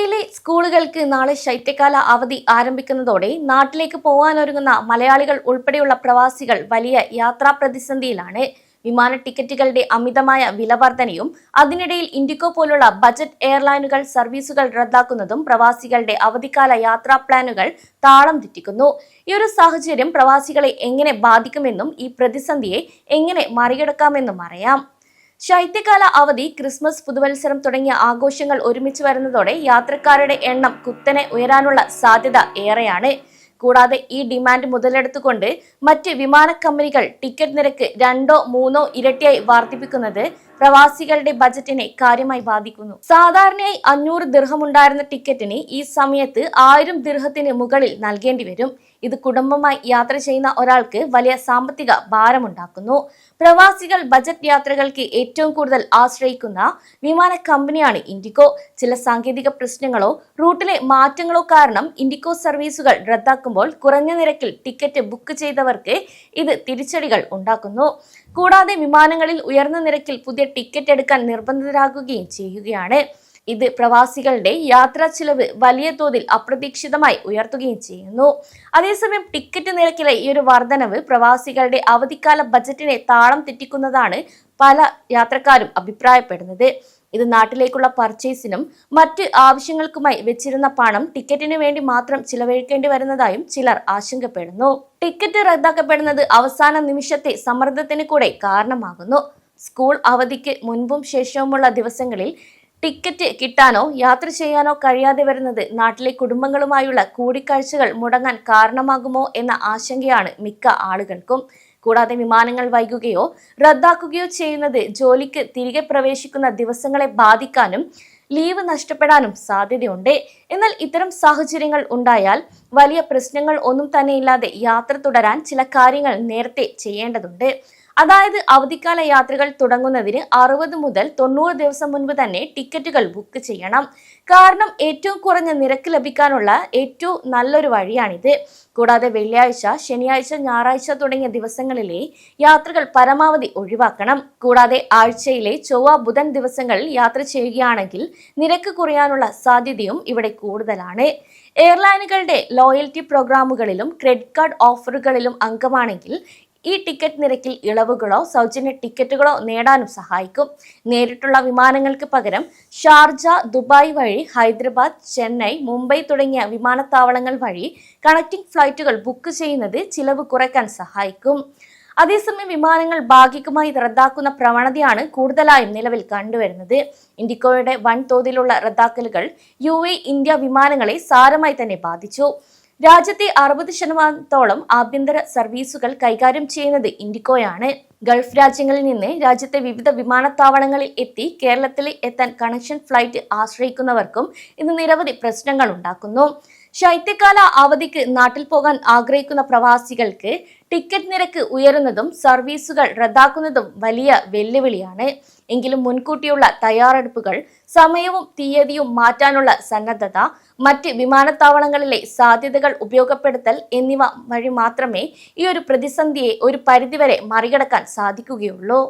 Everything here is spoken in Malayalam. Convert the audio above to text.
ജില്ലയിലെ സ്കൂളുകൾക്ക് നാളെ ശൈത്യകാല അവധി ആരംഭിക്കുന്നതോടെ നാട്ടിലേക്ക് പോകാനൊരുങ്ങുന്ന മലയാളികൾ ഉൾപ്പെടെയുള്ള പ്രവാസികൾ വലിയ യാത്രാ പ്രതിസന്ധിയിലാണ്. വിമാന ടിക്കറ്റുകളുടെ അമിതമായ വിലവർധനയും അതിനിടയിൽ ഇൻഡിഗോ പോലുള്ള ബജറ്റ് എയർലൈനുകൾ സർവീസുകൾ റദ്ദാക്കുന്നതും പ്രവാസികളുടെ അവധിക്കാല യാത്രാ പ്ലാനുകൾ താളം തെറ്റിക്കുന്നു. ഈ ഒരു സാഹചര്യം പ്രവാസികളെ എങ്ങനെ ബാധിക്കുമെന്നും ഈ പ്രതിസന്ധിയെ എങ്ങനെ മറികടക്കാമെന്നും അറിയാം. ശൈത്യകാല അവധി, ക്രിസ്മസ്, പുതുവത്സരം തുടങ്ങിയ ആഘോഷങ്ങൾ ഒരുമിച്ച് വരുന്നതോടെ യാത്രക്കാരുടെ എണ്ണം കുത്തനെ ഉയരാനുള്ള സാധ്യത ഏറെയാണ്. കൂടാതെ ഈ ഡിമാൻഡ് മുതലെടുത്തുകൊണ്ട് മറ്റ് വിമാന കമ്പനികൾ ടിക്കറ്റ് നിരക്ക് 2-3 ഇരട്ടിയായി വർദ്ധിപ്പിക്കുന്നത് പ്രവാസികളുടെ ബജറ്റിനെ കാര്യമായി ബാധിക്കുന്നു. സാധാരണയായി 500 ദിർഹം ഉണ്ടായിരുന്ന ടിക്കറ്റിന് ഈ സമയത്ത് 1000 ദിർഹത്തിന് മുകളിൽ നൽകേണ്ടി വരും. ഇത് കുടുംബമായി യാത്ര ചെയ്യുന്ന ഒരാൾക്ക് വലിയ സാമ്പത്തിക ഭാരമുണ്ടാക്കുന്നു. പ്രവാസികൾ ബജറ്റ് യാത്രകൾക്ക് ഏറ്റവും കൂടുതൽ ആശ്രയിക്കുന്ന വിമാന കമ്പനിയാണ് ഇൻഡിഗോ. ചില സാങ്കേതിക പ്രശ്നങ്ങളോ റൂട്ടിലെ മാറ്റങ്ങളോ കാരണം ഇൻഡിഗോ സർവീസുകൾ റദ്ദാക്കുമ്പോൾ കുറഞ്ഞ നിരക്കിൽ ടിക്കറ്റ് ബുക്ക് ചെയ്തവർക്ക് ഇത് തിരിച്ചടികൾ ഉണ്ടാക്കുന്നു. കൂടാതെ വിമാനങ്ങളിൽ ഉയർന്ന നിരക്കിൽ പുതിയ ടിക്കറ്റ് എടുക്കാൻ നിർബന്ധിതരാകുകയും ചെയ്യുകയാണ്. ഇത് പ്രവാസികളുടെ യാത്രാ ചിലവ് വലിയ തോതിൽ അപ്രതീക്ഷിതമായി ഉയർത്തുകയും ചെയ്യുന്നു. അതേസമയം ടിക്കറ്റ് നിരക്കിലെ ഈ ഒരു വർധനവ് പ്രവാസികളുടെ അവധിക്കാല ബജറ്റിനെ താളം തെറ്റിക്കുന്നതാണ് പല യാത്രക്കാരും അഭിപ്രായപ്പെടുന്നത്. ഇത് നാട്ടിലേക്കുള്ള പർച്ചേസിനും മറ്റ് ആവശ്യങ്ങൾക്കുമായി വെച്ചിരുന്ന പണം ടിക്കറ്റിന് വേണ്ടി മാത്രം ചിലവഴിക്കേണ്ടി വരുന്നതായും ചിലർ ആശങ്കപ്പെടുന്നു. ടിക്കറ്റ് റദ്ദാക്കപ്പെടുന്നത് അവസാന നിമിഷത്തെ സമ്മർദ്ദത്തിന് കൂടെ കാരണമാകുന്നു. സ്കൂൾ അവധിക്ക് മുൻപും ശേഷവുമുള്ള ദിവസങ്ങളിൽ ടിക്കറ്റ് കിട്ടാനോ യാത്ര ചെയ്യാനോ കഴിയാതെ വരുന്നത് നാട്ടിലെ കുടുംബങ്ങളുമായുള്ള കൂടിക്കാഴ്ചകൾ മുടങ്ങാൻ കാരണമാകുമോ എന്ന ആശങ്കയാണ് മിക്ക ആളുകൾക്കും. കൂടാതെ വിമാനങ്ങൾ വൈകുകയോ റദ്ദാക്കുകയോ ചെയ്യുന്നത് ജോലിക്ക് തിരികെ പ്രവേശിക്കുന്ന ദിവസങ്ങളെ ബാധിക്കാനും ലീവ് നഷ്ടപ്പെടാനും സാധ്യതയുണ്ട്. എന്നാൽ ഇത്തരം സാഹചര്യങ്ങൾ ഉണ്ടായാൽ വലിയ പ്രശ്നങ്ങൾ ഒന്നും തന്നെയില്ലാതെ യാത്ര തുടരാൻ ചില കാര്യങ്ങൾ നേരത്തെ ചെയ്യേണ്ടതുണ്ട്. അതായത് അവധിക്കാല യാത്രകൾ തുടങ്ങുന്നതിന് 60 മുതൽ 90 ദിവസം മുൻപ് തന്നെ ടിക്കറ്റുകൾ ബുക്ക് ചെയ്യണം. കാരണം ഏറ്റവും കുറഞ്ഞ നിരക്ക് ലഭിക്കാനുള്ള ഏറ്റവും നല്ലൊരു വഴിയാണിത്. കൂടാതെ വെള്ളിയാഴ്ച, ശനിയാഴ്ച, ഞായറാഴ്ച തുടങ്ങിയ ദിവസങ്ങളിലെ യാത്രകൾ പരമാവധി ഒഴിവാക്കണം. കൂടാതെ ആഴ്ചയിലെ ചൊവ്വ, ബുധൻ ദിവസങ്ങളിൽ യാത്ര ചെയ്യുകയാണെങ്കിൽ നിരക്ക് കുറയാനുള്ള സാധ്യതയും ഇവിടെ കൂടുതലാണ്. എയർലൈനുകളുടെ ലോയൽറ്റി പ്രോഗ്രാമുകളിലും ക്രെഡിറ്റ് കാർഡ് ഓഫറുകളിലും അംഗമാണെങ്കിൽ ഈ ടിക്കറ്റ് നിരക്കിൽ ഇളവുകളോ സൗജന്യ ടിക്കറ്റുകളോ നേടാനും സഹായിക്കും. നേരിട്ടുള്ള വിമാനങ്ങൾക്ക് പകരം ഷാർജ, ദുബായ് വഴി ഹൈദരാബാദ്, ചെന്നൈ, മുംബൈ തുടങ്ങിയ വിമാനത്താവളങ്ങൾ വഴി കണക്റ്റിംഗ് ഫ്ലൈറ്റുകൾ ബുക്ക് ചെയ്യുന്നത് ചിലവ് കുറയ്ക്കാൻ സഹായിക്കും. അതേസമയം വിമാനങ്ങൾ ഭാഗികമായി റദ്ദാക്കുന്ന പ്രവണതയാണ് കൂടുതലായും നിലവിൽ കണ്ടുവരുന്നത്. ഇൻഡിഗോയുടെ വൻതോതിലുള്ള റദ്ദാക്കലുകൾ UAE, ഇന്ത്യ വിമാനങ്ങളെ സാരമായി തന്നെ ബാധിച്ചു. രാജ്യത്തെ 60% ആഭ്യന്തര സർവീസുകൾ കൈകാര്യം ചെയ്യുന്നത് ഇൻഡിഗോയാണ്. ഗൾഫ് രാജ്യങ്ങളിൽ നിന്ന് രാജ്യത്തെ വിവിധ വിമാനത്താവളങ്ങളിൽ എത്തി കേരളത്തിൽ എത്താൻ കണക്ഷൻ ഫ്ലൈറ്റ് ആശ്രയിക്കുന്നവർക്കും ഇത് നിരവധി പ്രശ്നങ്ങൾ ഉണ്ടാക്കുന്നു. ശൈത്യകാല അവധിക്ക് നാട്ടിൽ പോകാൻ ആഗ്രഹിക്കുന്ന പ്രവാസികൾക്ക് ടിക്കറ്റ് നിരക്ക് ഉയരുന്നതും സർവീസുകൾ റദ്ദാക്കുന്നതും വലിയ വെല്ലുവിളിയാണ്. എങ്കിലും മുൻകൂട്ടിയുള്ള തയ്യാറെടുപ്പുകൾ, സമയവും തീയതിയും മാറ്റാനുള്ള സന്നദ്ധത, മറ്റ് വിമാനത്താവളങ്ങളിലെ സാധ്യതകൾ ഉപയോഗപ്പെടുത്തൽ എന്നിവ വഴി മാത്രമേ ഈ ഒരു പ്രതിസന്ധിയെ ഒരു പരിധിവരെ മറികടക്കാൻ സാധിക്കുകയുള്ളൂ.